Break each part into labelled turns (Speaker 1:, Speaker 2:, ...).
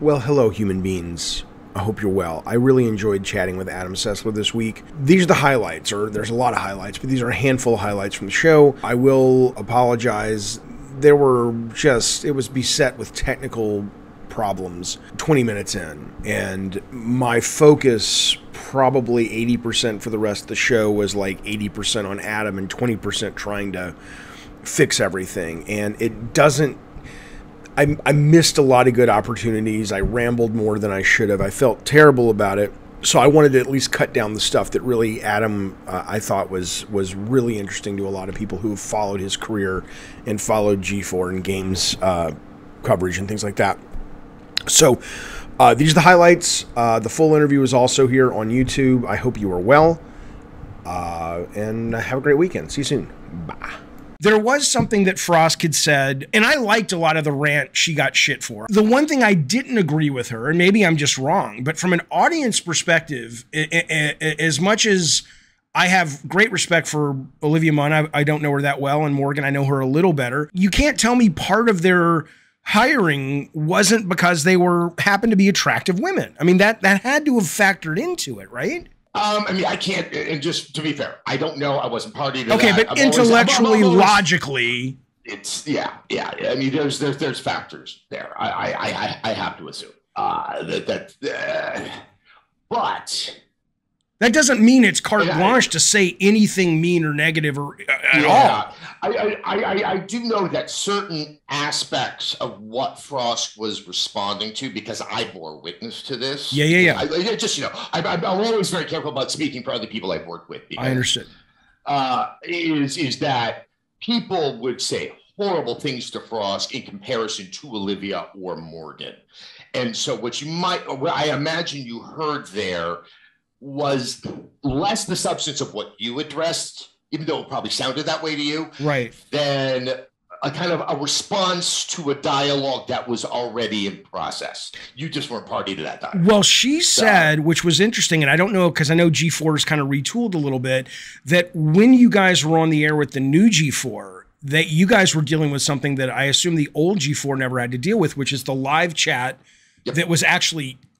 Speaker 1: Well, hello, human beings. I hope you're well. I really enjoyed chatting with Adam Sessler this week. These are the highlights, or there's a lot of highlights, but these are a handful of highlights from the show. I will apologize. It was beset with technical problems 20 minutes in, and my focus, probably 80% for the rest of the show, was like 80% on Adam and 20% trying to fix everything. And it doesn't, I missed a lot of good opportunities. I rambled more than I should have. I felt terrible about it. So I wanted to at least cut down the stuff that really Adam, I thought was really interesting to a lot of people who have followed his career and followed G4 and games coverage and things like that. So these are the highlights. The full interview is also here on YouTube. I hope you are well. And have a great weekend. See you soon. Bye. There was something that Frosk had said, and I liked a lot of the rant she got shit for. The one thing I didn't agree with her, and maybe I'm just wrong, but from an audience perspective, as much as I have great respect for Olivia Munn, I don't know her that well, and Morgan, I know her a little better. You can't tell me part of their hiring wasn't because they happened to be attractive women. I mean, that had to have factored into it, right?
Speaker 2: I mean, I can't, and just to be fair, I don't know. I wasn't party to that.
Speaker 1: Okay, but intellectually, logically,
Speaker 2: it's yeah. I mean, there's factors there. I have to assume but
Speaker 1: that doesn't mean it's carte blanche to say anything mean or negative or at all.
Speaker 2: I do know that certain aspects of what Frosk was responding to, because I bore witness to this.
Speaker 1: Yeah.
Speaker 2: I'm always very careful about speaking for other people I've worked with. Because,
Speaker 1: I understood.
Speaker 2: Is that people would say horrible things to Frosk in comparison to Olivia or Morgan. And so what I imagine you heard there was less the substance of what you addressed, even though it probably sounded that way to you,
Speaker 1: right?
Speaker 2: Than a kind of a response to a dialogue that was already in process. You just weren't party to that dialogue.
Speaker 1: Well, she said, which was interesting, and I don't know, because I know G4 is kind of retooled a little bit, that when you guys were on the air with the new G4, that you guys were dealing with something that I assume the old G4 never had to deal with, which is the live chat that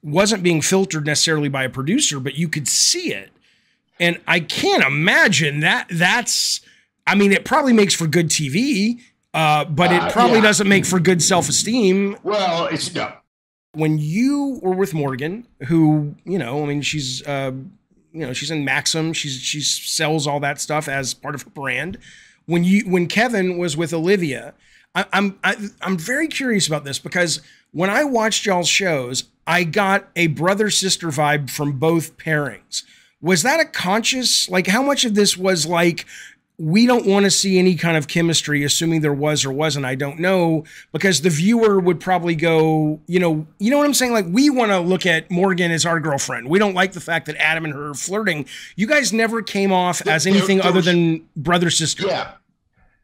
Speaker 1: wasn't being filtered necessarily by a producer, but you could see it. And I can't imagine that's, I mean, it probably makes for good TV, but it probably doesn't make for good self-esteem.
Speaker 2: Well, it's no.
Speaker 1: When you were with Morgan, who, I mean, she's, she's in Maxim, she sells all that stuff as part of her brand. When Kevin was with Olivia, I'm very curious about this, because when I watched y'all's shows, I got a brother-sister vibe from both pairings. Was that a conscious, like, how much of this was like, we don't want to see any kind of chemistry, assuming there was or wasn't, I don't know, because the viewer would probably go, you know what I'm saying? Like, we want to look at Morgan as our girlfriend. We don't like the fact that Adam and her are flirting. You guys never came off as anything other than brother-sister.
Speaker 2: Yeah.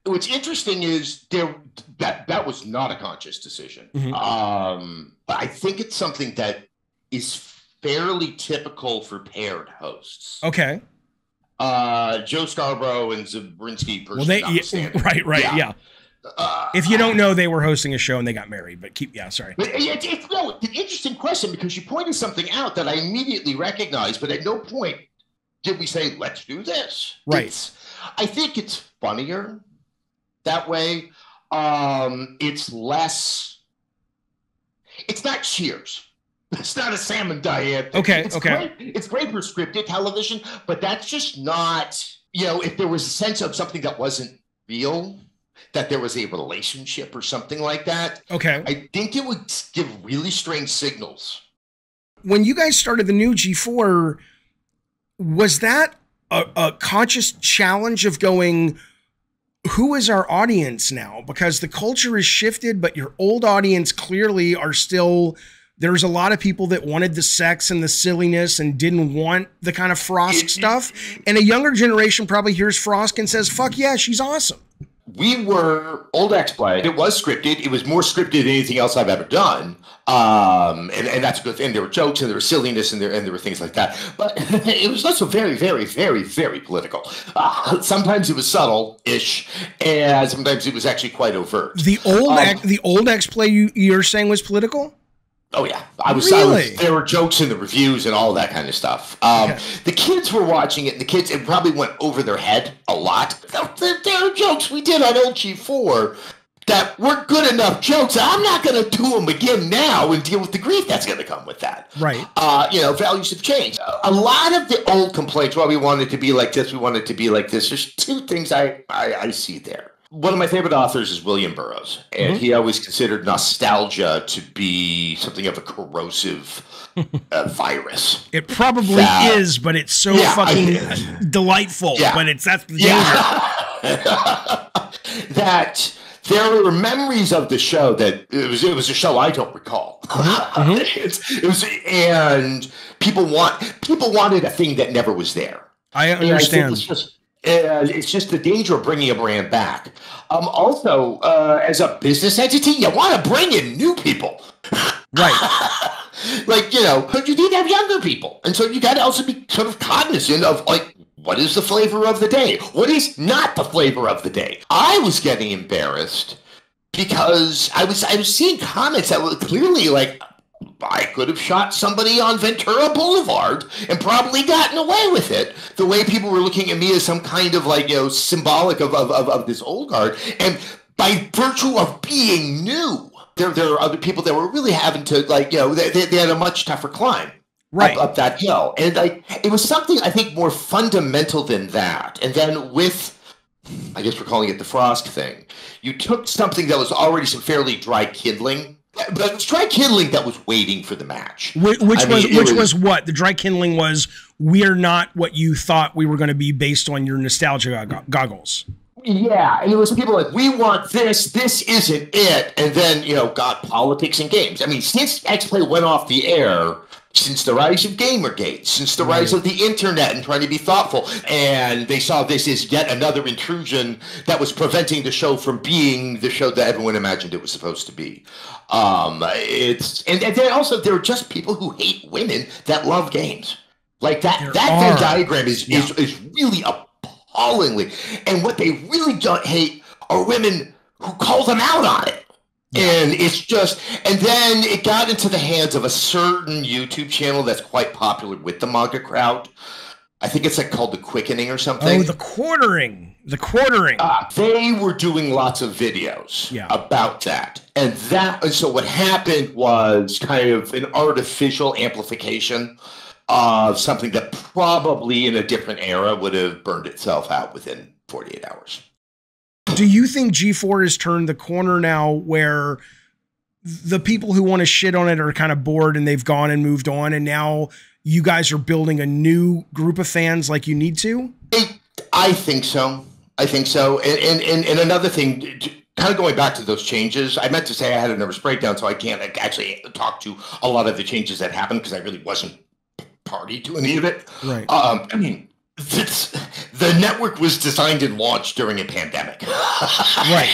Speaker 2: What's interesting is that was not a conscious decision. Mm-hmm. I think it's something that is fairly typical for paired hosts.
Speaker 1: Okay.
Speaker 2: Joe Scarborough and Zabriskie.
Speaker 1: Right. Yeah. If you don't know, they were hosting a show and they got married. But sorry.
Speaker 2: But it's an interesting question, because you pointed something out that I immediately recognized, but at no point did we say, let's do this.
Speaker 1: Right.
Speaker 2: I think it's funnier that way. It's less. It's not Cheers. It's not a Sam and Diane.
Speaker 1: Okay.
Speaker 2: It's great for scripted television, but that's just not. If there was a sense of something that wasn't real, that there was a relationship or something like that.
Speaker 1: Okay.
Speaker 2: I think it would give really strange signals.
Speaker 1: When you guys started the new G4, was that a conscious challenge of going, who is our audience now? Because the culture has shifted, but your old audience clearly are still, there's a lot of people that wanted the sex and the silliness and didn't want the kind of Frosk stuff. And a younger generation probably hears Frosk and says, fuck yeah, she's awesome.
Speaker 2: We were old X-Play. It was scripted. It was more scripted than anything else I've ever done. And that's good. And there were jokes and there was silliness and there were things like that. But it was also very, very, very, very political. Sometimes it was subtle-ish, and sometimes it was actually quite overt.
Speaker 1: The old X-Play you're saying was political?
Speaker 2: Oh yeah,
Speaker 1: Really?
Speaker 2: there were jokes in the reviews and all that kind of stuff. The kids were watching it, and it probably went over their head a lot. There are jokes we did on LG4 that weren't good enough jokes. I'm not going to do them again now and deal with the grief that's going to come with that.
Speaker 1: Right.
Speaker 2: Values have changed. A lot of the old complaints, well, we wanted to be like this, we wanted to be like this. There's two things I see there. One of my favorite authors is William Burroughs, and he always considered nostalgia to be something of a corrosive virus.
Speaker 1: It probably is, but it's so fucking delightful. Yeah. But that's the danger.
Speaker 2: That there were memories of the show that it was a show I don't recall. It was, and people wanted a thing that never was there.
Speaker 1: I understand.
Speaker 2: It's just the danger of bringing a brand back. Also, as a business entity, you want to bring in new people.
Speaker 1: Right.
Speaker 2: But you need to have younger people. And so you got to also be sort of cognizant of, like, what is the flavor of the day? What is not the flavor of the day? I was getting embarrassed because I was seeing comments that were clearly like, I could have shot somebody on Ventura Boulevard and probably gotten away with it. The way people were looking at me as some kind of symbolic of this old guard. And by virtue of being new, there are other people that were really having to they had a much tougher climb.
Speaker 1: Right.
Speaker 2: Up that hill. And it was something I think more fundamental than that. And then with, I guess we're calling it the Frosk thing, you took something that was already some fairly dry kindling. But it was dry kindling that was waiting for the match.
Speaker 1: Which was what? The dry kindling was, we're not what you thought we were going to be based on your nostalgia goggles.
Speaker 2: Yeah, and it was people like, we want this isn't it. And then, God, politics and games. I mean, since X-Play went off the air, since the rise of Gamergate, since the rise of the internet and trying to be thoughtful, and they saw this as yet another intrusion that was preventing the show from being the show that everyone imagined it was supposed to be. And then also there are just people who hate women that love games. Like that Venn diagram is really appallingly. And what they really don't hate are women who call them out on it. And it's just, and then it got into the hands of a certain YouTube channel that's quite popular with the manga crowd. I think it's called The Quickening or something.
Speaker 1: Oh, The Quartering.
Speaker 2: They were doing lots of videos about that. And so what happened was kind of an artificial amplification of something that probably in a different era would have burned itself out within 48 hours.
Speaker 1: Do you think G4 has turned the corner now where the people who want to shit on it are kind of bored and they've gone and moved on, and now you guys are building a new group of fans like you need to?
Speaker 2: I think so. And another thing, kind of going back to those changes, I meant to say I had a nervous breakdown, so I can't actually talk to a lot of the changes that happened because I really wasn't party to any of it.
Speaker 1: Right.
Speaker 2: I mean, the network was designed and launched during a pandemic. Right.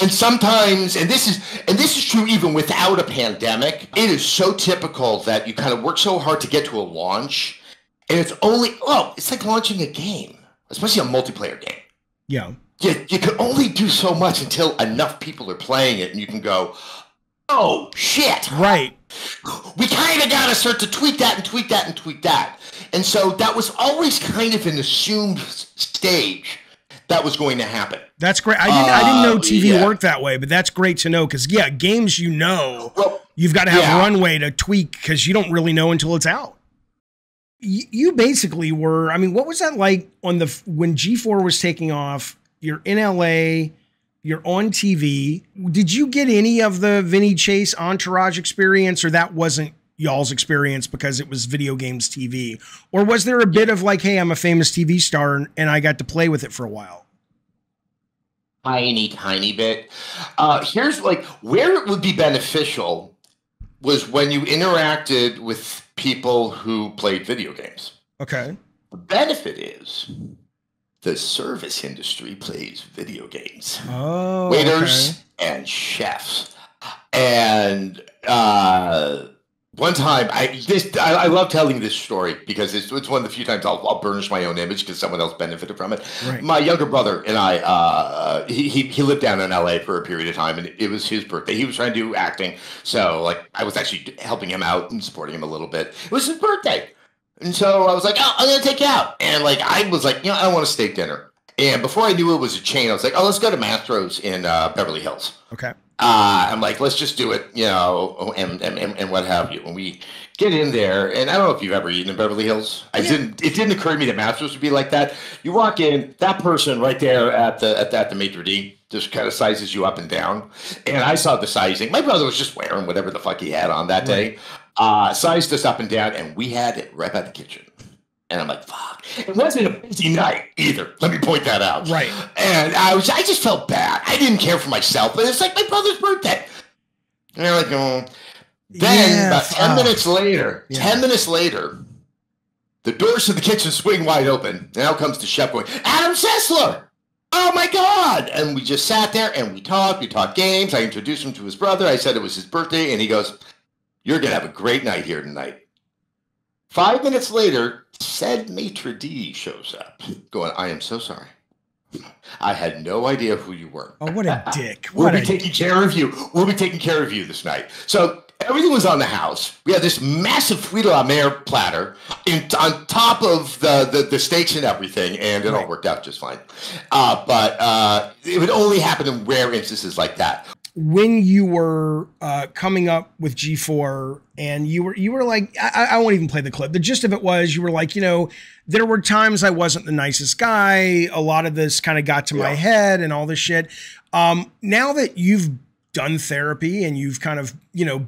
Speaker 2: And sometimes, and this is true even without a pandemic, it is so typical that you kind of work so hard to get to a launch, and it's like launching a game, especially a multiplayer game.
Speaker 1: Yeah.
Speaker 2: You can only do so much until enough people are playing it, and you can go, oh, shit.
Speaker 1: Right.
Speaker 2: We kind of got to start to tweak that and tweak that and tweak that. And so that was always kind of an assumed stage that was going to happen.
Speaker 1: That's great. I didn't know TV worked that way, but that's great to know because, games, you've got to have runway to tweak because you don't really know until it's out. You basically were, I mean, what was that like when G4 was taking off? You're in LA, you're on TV. Did you get any of the Vinny Chase entourage experience, or that wasn't y'all's experience because it was video games TV? Or was there a bit of like, hey, I'm a famous TV star and I got to play with it for a while?
Speaker 2: Tiny bit. Here's where it would be beneficial was when you interacted with people who played video games.
Speaker 1: Okay.
Speaker 2: The benefit is the service industry plays video games.
Speaker 1: Oh,
Speaker 2: waiters and chefs. And One time, I love telling this story because it's one of the few times I'll burnish my own image because someone else benefited from it.
Speaker 1: Right.
Speaker 2: My younger brother and I, he lived down in LA for a period of time, and it was his birthday. He was trying to do acting, so like I was actually helping him out and supporting him a little bit. It was his birthday, and so I was like, "Oh, I'm gonna take you out," and like I was like, I want a steak dinner. And before I knew it was a chain, I was like, "Oh, let's go to Mastro's in Beverly Hills."
Speaker 1: Okay.
Speaker 2: I'm like, let's just do it, and what have you. When we get in there, and I don't know if you've ever eaten in Beverly Hills. It didn't occur to me that Masters would be like that. You walk in, that person right there at the maitre d' just kind of sizes you up and down. And I saw the sizing. My brother was just wearing whatever the fuck he had on that day. Sized us up and down, and we had it right by the kitchen. And I'm like, fuck. It wasn't a busy night either. Let me point that out.
Speaker 1: Right.
Speaker 2: And I just felt bad. I didn't care for myself, but it's like my brother's birthday. And they're like, oh. Then about 10 minutes later, 10 minutes later, the doors to the kitchen swing wide open. And out comes the chef going, Adam Sessler! Oh my God! And we just sat there and we talked games. I introduced him to his brother. I said it was his birthday. And he goes, you're going to have a great night here tonight. 5 minutes later, said maitre d' shows up, going, I am so sorry. I had no idea who you were.
Speaker 1: Oh, what a dick.
Speaker 2: We'll be taking care of you. We'll be taking care of you this night. So everything was on the house. We had this massive fruit à la mer platter on top of the steaks and everything, and it all worked out just fine. But it would only happen in rare instances like that.
Speaker 1: When you were coming up with G4 and you were like, I won't even play the clip. The gist of it was you were like, there were times I wasn't the nicest guy. A lot of this kind of got to my head and all this shit. Now that you've done therapy and you've kind of,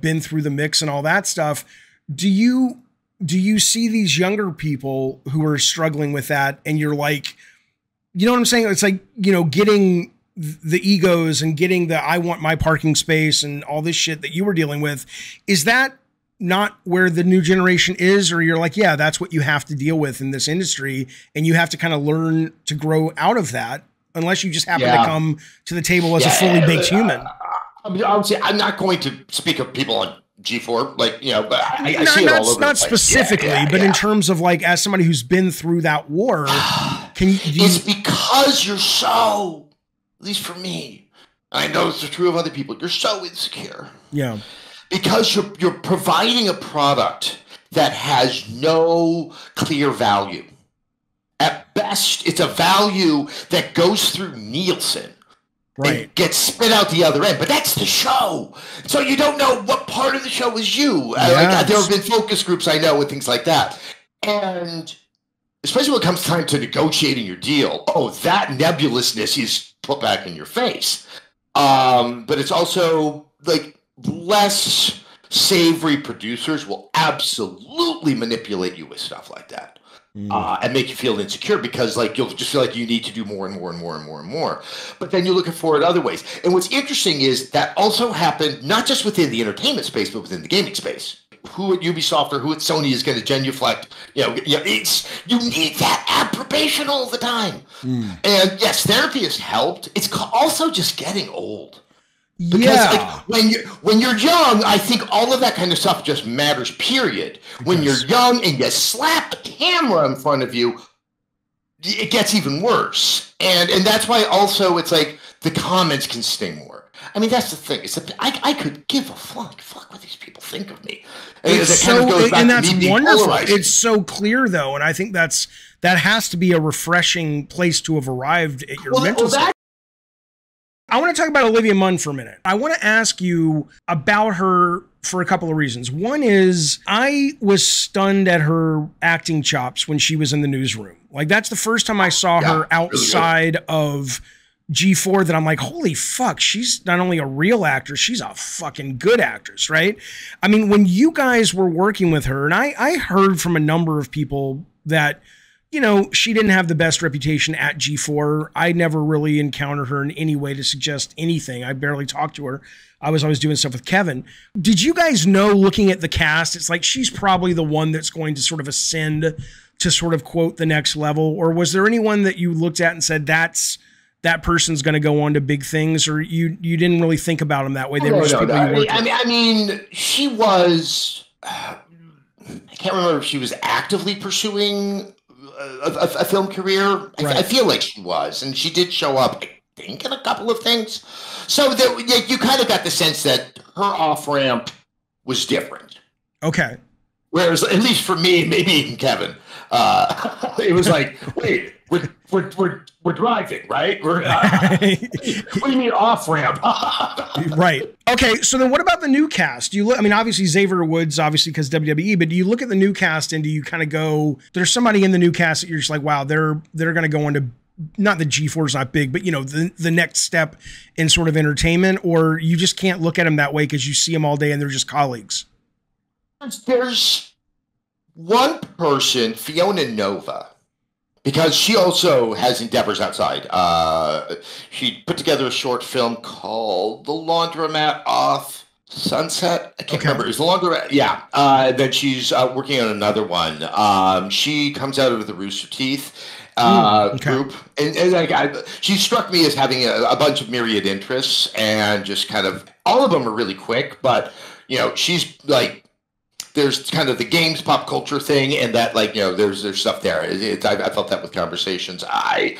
Speaker 1: been through the mix and all that stuff, do you see these younger people who are struggling with that and you're like, you know what I'm saying? It's like, getting the egos and getting the I want my parking space and all this shit that you were dealing with. Is that not where the new generation is? Or you're like, yeah, that's what you have to deal with in this industry. And you have to kind of learn to grow out of that unless you just happen to come to the table as a fully baked human.
Speaker 2: I would say I'm not going to speak of people on G4, but I see it all over.
Speaker 1: Not specifically, but in terms of like, as somebody who's been through that war,
Speaker 2: it's because you're so, at least for me, I know it's true of other people, you're so insecure. Yeah. Because you're providing a product that has no clear value. At best, it's a value that goes through Nielsen. Right. And gets spit out the other end, but that's the show. So you don't know what part of the show is you. Yes. There have been focus groups I know and things like that. And especially when it comes time to negotiating your deal, that nebulousness is put back in your face. But it's also like less savory producers will absolutely manipulate you with stuff like that. And make you feel insecure because you'll just feel like you need to do more and more and more and more and more. But then you're looking for it other ways. And what's interesting is that also happened not just within the entertainment space, but within the gaming space. Who at Ubisoft or who at Sony is going to genuflect? You need that approbation all the time. And yes, therapy has helped. It's also just getting old. Because when you're young, I think all of that kind of stuff just matters, period. When you're young and you slap a camera in front of you, it gets even worse. And that's why also it's like the comments can sting more. I mean, that's the thing. I could give a fuck what these people think of me. And that's wonderful.
Speaker 1: It's so clear, though. And I think that has to be a refreshing place to have arrived at your mental state. I want to talk about Olivia Munn for a minute. I want to ask you about her for a couple of reasons. One is I was stunned at her acting chops when she was in the newsroom. Like, that's the first time I saw her outside of G4 that I'm like, holy fuck, she's not only a real actress, she's a fucking good actress, right? I mean, when you guys were working with her, and I heard from a number of people that, she didn't have the best reputation at G4. I never really encountered her in any way to suggest anything. I barely talked to her. I was always doing stuff with Kevin. Did you guys know, looking at the cast, it's like she's probably the one that's going to sort of ascend to sort of quote the next level? Or was there anyone that you looked at and said, that person's going to go on to big things, or you didn't really think about them that way? They were just people you worked with.
Speaker 2: I mean, she was, I can't remember if she was actively pursuing a film career.
Speaker 1: Right.
Speaker 2: I feel like she was, and she did show up, I think, in a couple of things. So that you kind of got the sense that her off-ramp was different.
Speaker 1: Okay.
Speaker 2: Whereas, at least for me, maybe even Kevin, it was like, wait, we're driving, right? What do you mean off ramp?
Speaker 1: Right. Okay. So then, what about the new cast? Do you look? I mean, obviously Xavier Woods, obviously because WWE, but do you look at the new cast and do you kind of go? There's somebody in the new cast that you're just like, wow, they're going to go into. Not the G4 is not big, but the next step in sort of entertainment, or you just can't look at them that way because you see them all day and they're just colleagues.
Speaker 2: There's one person, Fiona Nova, because she also has endeavors outside. She put together a short film called The Laundromat Off Sunset. I can't remember. It was The Laundromat. Yeah. Then she's working on another one. She comes out of the Rooster Teeth group, and she struck me as having a bunch of myriad interests, and just kind of all of them are really quick, but she's like, there's kind of the games pop culture thing, and that there's stuff there. I felt that with conversations. I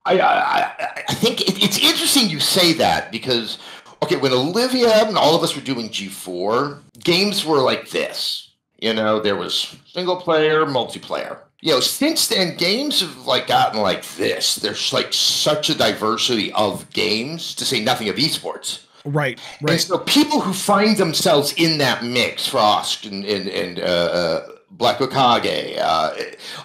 Speaker 2: think it's interesting you say that, because when Olivia and all of us were doing G4, games were like this. There was single player, multiplayer. Since then, games have gotten like this. There's such a diversity of games, to say nothing of esports.
Speaker 1: Right.
Speaker 2: And so people who find themselves in that mix, Frosk and Black Okage,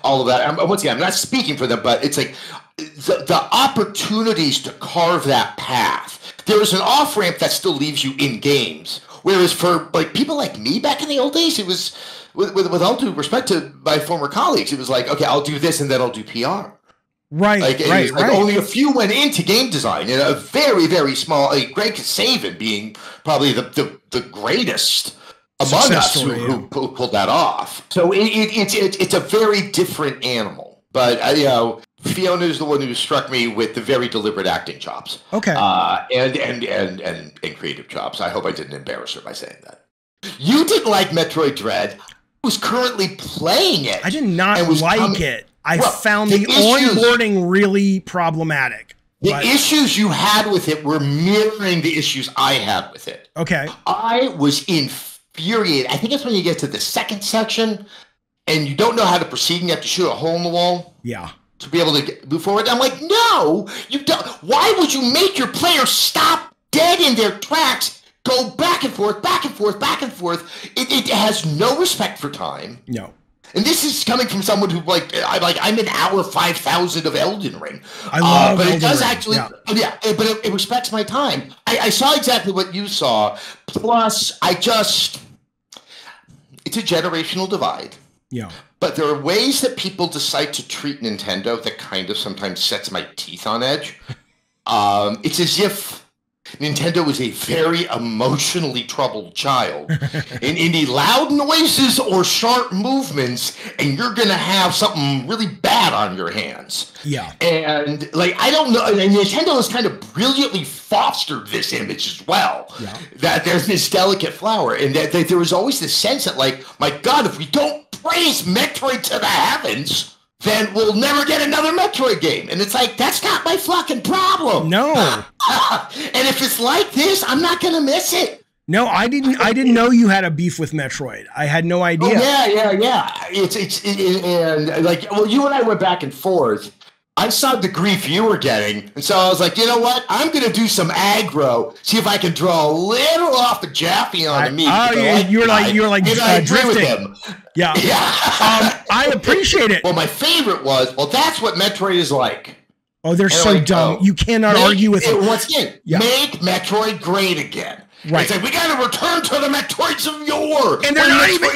Speaker 2: all of that. Once again, I'm not speaking for them, but it's like the opportunities to carve that path. There is an off ramp that still leaves you in games, whereas for people like me back in the old days, it was. With all due respect to my former colleagues, it was like, okay, I'll do this and then I'll do PR.
Speaker 1: Right, right.
Speaker 2: Only a few went into game design, and a very, very small. Greg Saban being probably the greatest among us who pulled that off. So it's a very different animal. But Fiona is the one who struck me with the very deliberate acting chops.
Speaker 1: Okay.
Speaker 2: And creative chops. I hope I didn't embarrass her by saying that. You didn't like Metroid Dread. Was currently playing it.
Speaker 1: I did not like it. I found the onboarding really problematic.
Speaker 2: The issues you had with it were mirroring the issues I had with it.
Speaker 1: Okay.
Speaker 2: I was infuriated. I think it's when you get to the second section and you don't know how to proceed and you have to shoot a hole in the wall.
Speaker 1: Yeah.
Speaker 2: To be able to move forward. I'm like, no, you don't. Why would you make your players stop dead in their tracks? Go back and forth, back and forth, back and forth. It has no respect for time.
Speaker 1: No.
Speaker 2: And this is coming from someone who I'm in hour 5,000 of Elden Ring.
Speaker 1: I love
Speaker 2: but
Speaker 1: Elden
Speaker 2: it does
Speaker 1: Ring.
Speaker 2: actually, but it respects my time. I saw exactly what you saw. Plus, it's a generational divide.
Speaker 1: Yeah.
Speaker 2: But there are ways that people decide to treat Nintendo that kind of sometimes sets my teeth on edge. It's as if Nintendo is a very emotionally troubled child. And any loud noises or sharp movements, and you're going to have something really bad on your hands.
Speaker 1: Yeah.
Speaker 2: And I don't know. And Nintendo has kind of brilliantly fostered this image as well. Yeah. That there's this delicate flower. And that there was always this sense that my God, if we don't praise Metroid to the heavens, then we'll never get another Metroid game. And it's that's not my fucking problem.
Speaker 1: No.
Speaker 2: And if it's like this, I'm not going to miss it.
Speaker 1: No, I didn't know you had a beef with Metroid. I had no idea.
Speaker 2: Oh, yeah. And you and I went back and forth. I saw the grief you were getting, and so I was like, you know what? I'm going to do some aggro, see if I can draw a little off the Jaffe onto me.
Speaker 1: You were like drifting.
Speaker 2: With him.
Speaker 1: Yeah. I appreciate it.
Speaker 2: Well, my favorite was, that's what Metroid is like.
Speaker 1: Oh, they're so dumb. You cannot argue with it.
Speaker 2: Once again, make Metroid great again.
Speaker 1: Right.
Speaker 2: It's we got to return to the Metroids of yore.
Speaker 1: And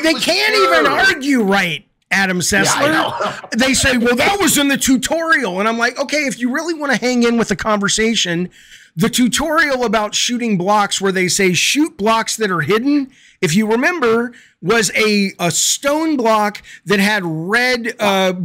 Speaker 1: they can't even argue right. Adam Sessler.
Speaker 2: Yeah,
Speaker 1: they say, well, that was in the tutorial. And I'm like, okay, if you really want to hang in with the conversation, the tutorial about shooting blocks where they say shoot blocks that are hidden, if you remember, was a stone block that had red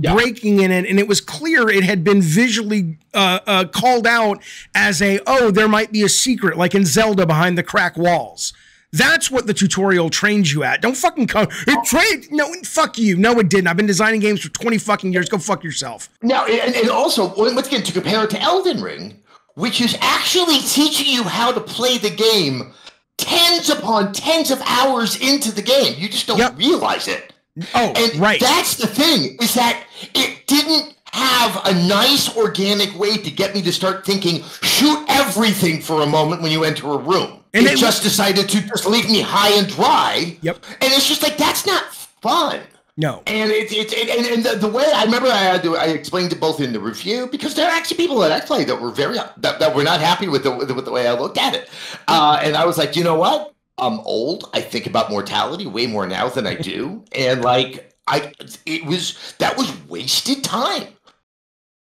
Speaker 1: breaking in it. And it was clear it had been visually called out as there might be a secret, like in Zelda behind the crack walls. That's what the tutorial trains you at. Don't fucking come. It trained. No, fuck you. No, it didn't. I've been designing games for 20 fucking years. Go fuck yourself.
Speaker 2: Now, and also, once again, to compare it to Elden Ring, which is actually teaching you how to play the game tens upon tens of hours into the game. You just don't realize it.
Speaker 1: Oh,
Speaker 2: and
Speaker 1: right.
Speaker 2: That's the thing, is that it didn't have a nice organic way to get me to start thinking, shoot everything for a moment when you enter a room. And it just decided to just leave me high and dry.
Speaker 1: Yep.
Speaker 2: And it's just like, that's not fun.
Speaker 1: No.
Speaker 2: And the way I remember I explained it both in the review, because there are actually people that I played that were that were not happy with the way I looked at it. And I was like, you know what? I'm old. I think about mortality way more now than I do. And like, that was wasted time.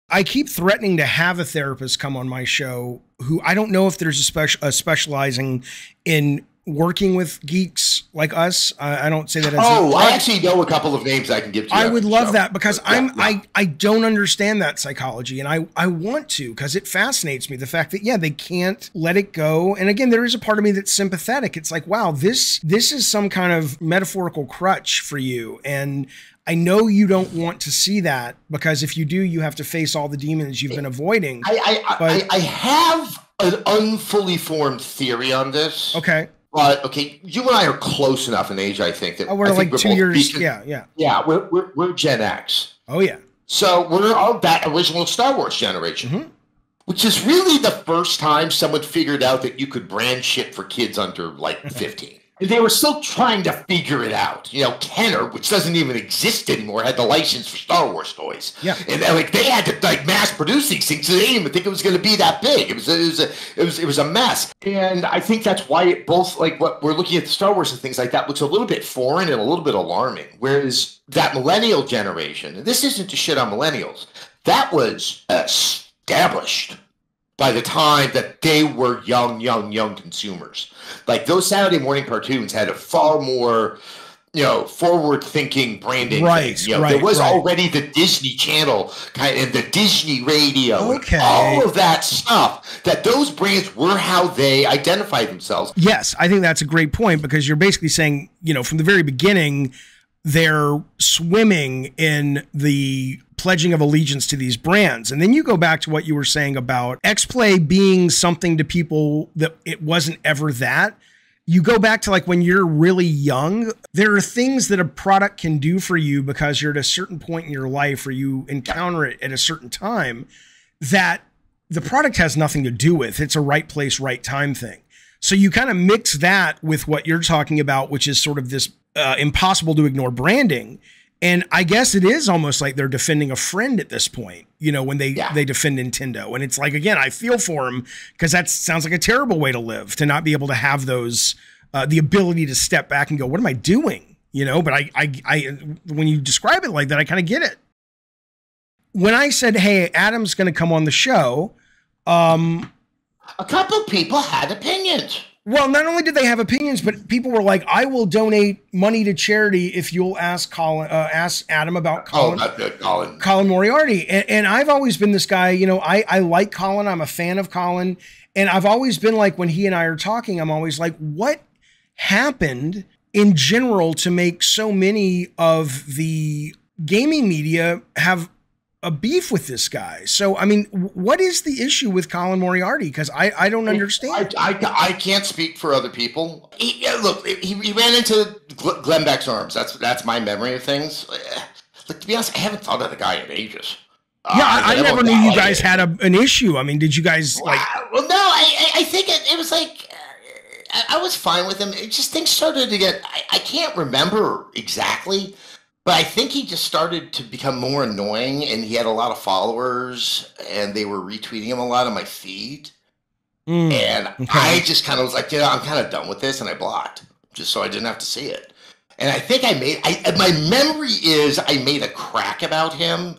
Speaker 1: I keep threatening to have a therapist come on my show who I don't know if there's a specializing in working with geeks like us. I don't say that as
Speaker 2: I actually know a couple of names I can give to you.
Speaker 1: I would love that, because I don't understand that psychology, and I want to, because it fascinates me, the fact that they can't let it go. And again, there is a part of me that's sympathetic. It's like, wow, this is some kind of metaphorical crutch for you, and I know you don't want to see that, because if you do, you have to face all the demons you've been avoiding.
Speaker 2: I have an unfully formed theory on this.
Speaker 1: Okay.
Speaker 2: But okay, you and I are close enough in age, I think, that
Speaker 1: we're like 2 years. Yeah.
Speaker 2: We're Gen X.
Speaker 1: Oh yeah.
Speaker 2: So we're of that original Star Wars generation, which is really the first time someone figured out that you could brand shit for kids under like 15. And they were still trying to figure it out. You know, Kenner, which doesn't even exist anymore, had the license for Star Wars toys.
Speaker 1: Yeah.
Speaker 2: And like they had to like mass produce these things, so they didn't even think it was going to be that big. It was a mess. And I think that's why it both, like what we're looking at the Star Wars and things like that, looks a little bit foreign and a little bit alarming. Whereas that millennial generation, and this isn't to shit on millennials, that was established by the time that they were young consumers. Like those Saturday morning cartoons had a far more, forward-thinking branding.
Speaker 1: Right,
Speaker 2: thing. There was already the Disney Channel and the Disney Radio, and all of that stuff, that those brands were how they identified themselves.
Speaker 1: Yes, I think that's a great point, because you're basically saying, from the very beginning, they're swimming in the pledging of allegiance to these brands. And then you go back to what you were saying about X-Play being something to people that it wasn't ever that. You go back to like when you're really young, there are things that a product can do for you because you're at a certain point in your life, or you encounter it at a certain time, that the product has nothing to do with. It's a right place, right time thing. So you kind of mix that with what you're talking about, which is sort of this impossible to ignore branding. And I guess it is almost like they're defending a friend at this point, when they defend Nintendo. And it's like, again, I feel for them, because that sounds like a terrible way to live, to not be able to have those, the ability to step back and go, what am I doing? But I when you describe it like that, I kind of get it. When I said, hey, Adam's going to come on the show, a
Speaker 2: couple people had opinions.
Speaker 1: Well, not only did they have opinions, but people were like, I will donate money to charity if you'll ask Adam about Colin. Colin Moriarty. And I've always been this guy, I like Colin. I'm a fan of Colin. And I've always been like, when he and I are talking, I'm always like, what happened in general to make so many of the gaming media have a beef with this guy? So, I mean, what is the issue with Colin Moriarty? Because I don't understand.
Speaker 2: I can't speak for other people. He ran into Glenn Beck's arms. That's my memory of things. Like, to be honest, I haven't thought of the guy in ages.
Speaker 1: I never knew you guys had an issue. I mean, did you guys like?
Speaker 2: Well, no, I think it was like I was fine with him. It just things started to get. I can't remember exactly. But I think he just started to become more annoying, and he had a lot of followers, and they were retweeting him a lot on my feed. And I just kind of was like, I'm kind of done with this, and I blocked, just so I didn't have to see it. And I think my memory is I made a crack about him,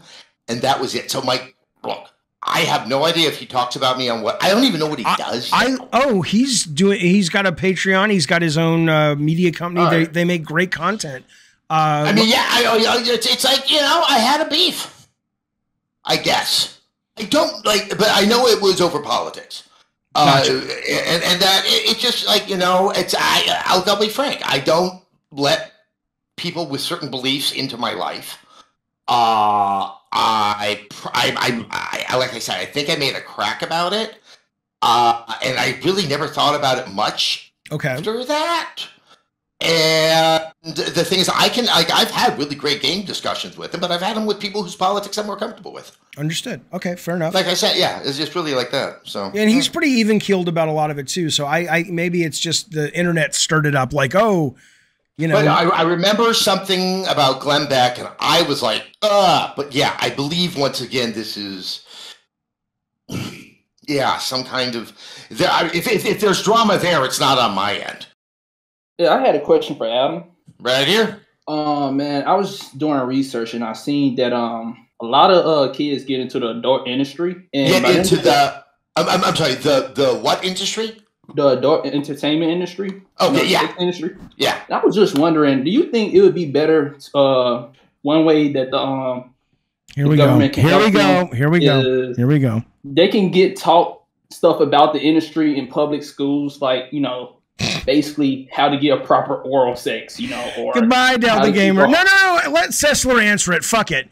Speaker 2: and that was it. So look, I have no idea if he talks about me on what, I don't even know what he does.
Speaker 1: He's got a Patreon, he's got his own media company, they make great content.
Speaker 2: It's like, I had a beef, I guess. I don't but I know it was over politics.
Speaker 1: Gotcha.
Speaker 2: And that it's just like, I'll be frank. I don't let people with certain beliefs into my life. Like I said, I think I made a crack about it. And I really never thought about it much after that. And the thing is, I've had really great game discussions with him, but I've had them with people whose politics I'm more comfortable with.
Speaker 1: Understood. Okay, fair enough.
Speaker 2: Like I said, yeah, it's just really like that. So,
Speaker 1: and he's pretty even keeled about a lot of it too. So I maybe it's just the internet stirred it up, like, oh, But
Speaker 2: I remember something about Glenn Beck, and I was like, but yeah, I believe once again this is, some kind of. If there's drama there, it's not on my end.
Speaker 3: Yeah, I had a question for Adam.
Speaker 2: Right here.
Speaker 3: Man, I was doing research and I seen that a lot of kids get into the adult industry and
Speaker 2: get into I'm sorry, the what industry?
Speaker 3: The adult entertainment industry.
Speaker 2: Okay, yeah.
Speaker 3: Industry.
Speaker 2: Yeah.
Speaker 3: I was just wondering, do you think it would be better one way that the
Speaker 1: Here we go. Here we go.
Speaker 3: They can get taught stuff about the industry in public schools, like, basically how to get a proper oral sex, or
Speaker 1: goodbye, Delta Gamer. No, let Sessler answer it. Fuck it.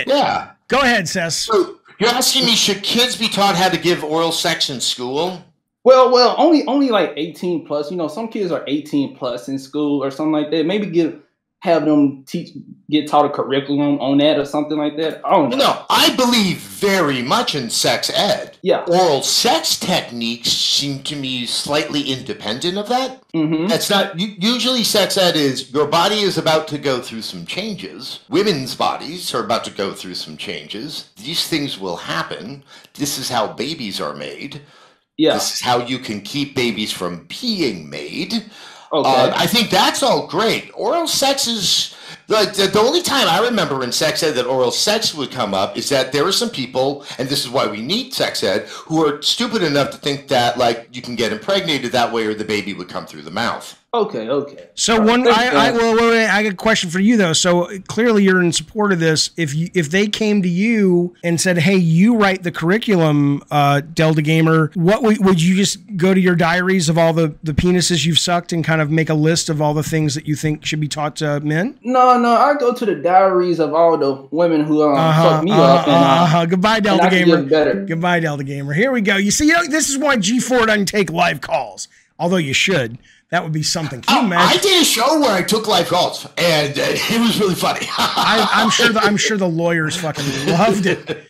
Speaker 2: Yeah.
Speaker 1: Go ahead, Sess.
Speaker 2: So you're asking me, should kids be taught how to give oral sex in school?
Speaker 3: Well, only like 18 plus. Some kids are 18 plus in school or something like that. Maybe have them get taught a curriculum on that or something like that. I don't know.
Speaker 2: No, I believe very much in sex ed.
Speaker 3: Yeah.
Speaker 2: Oral sex techniques seem to me slightly independent of that.
Speaker 3: Mm-hmm.
Speaker 2: That's not usually sex ed is your body is about to go through some changes. Women's bodies are about to go through some changes. These things will happen. This is how babies are made.
Speaker 3: Yeah.
Speaker 2: This is how you can keep babies from being made.
Speaker 3: Okay.
Speaker 2: I think that's all great. Oral sex is like the only time I remember in sex ed that oral sex would come up is that there are some people, and this is why we need sex ed, who are stupid enough to think that like you can get impregnated that way or the baby would come through the mouth.
Speaker 3: Okay.
Speaker 1: So I got a question for you though. So clearly you're in support of this. If they came to you and said, "Hey, you write the curriculum, Delta Gamer," what would you just go to your diaries of all the penises you've sucked and kind of make a list of all the things that you think should be taught to men?
Speaker 3: No, I go to the diaries of all the women who fucked me up. And,
Speaker 1: goodbye, Delta Gamer. Goodbye, Delta Gamer. Here we go. You see, this is why G4 doesn't take live calls, although you should. That would be something. Can you imagine?
Speaker 2: I did a show where I took live calls, and it was really funny.
Speaker 1: I'm sure the lawyers fucking loved it.